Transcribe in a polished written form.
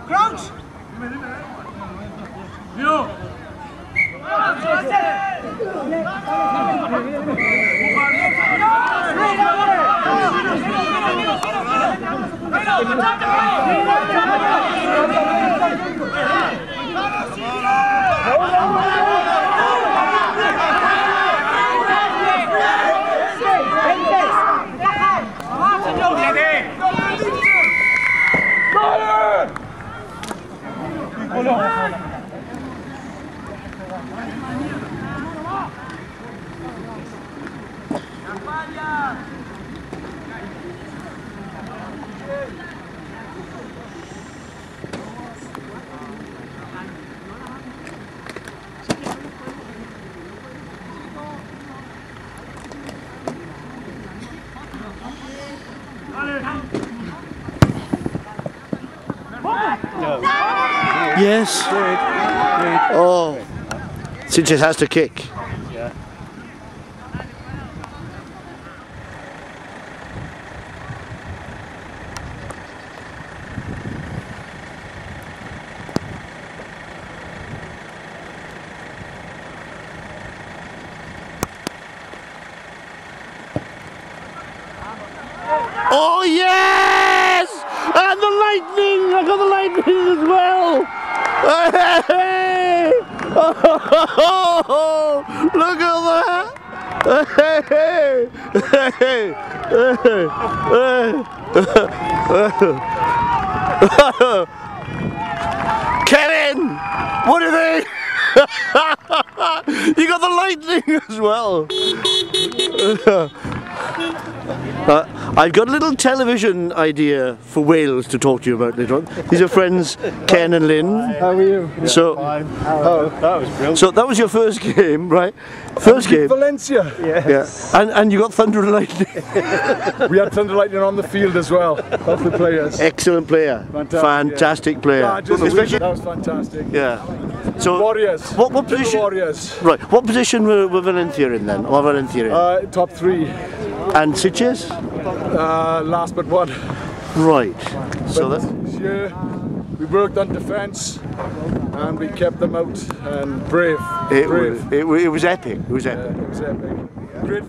Crouch! Yes. Oh, Sanchez has to kick. Yeah. Oh yes! And the lightning! I got the lightning as well! Hey! Oh, look at that! Hey! Kevin! What do you think? You got the lightning as well! I've got a little television idea for Wales to talk to you about later on. These are friends Ken and Lynn. How are you? So, That was brilliant. so that was your first game, right? First game. Valencia. Yes. Yeah. And you got thunder and lightning. We had Thunder Lightning on the field as well. Both the players. Excellent player. Fantastic player. Yeah, Especially, that was fantastic. yeah. So Warriors. What Little position? Warriors. Right. What position were Valencia in then? Or Valencia in? Top three. And Sitges? Last but one. Right. So But that. this year we worked on defence and we kept them out and brave. It was epic. It was epic. It was epic. Great.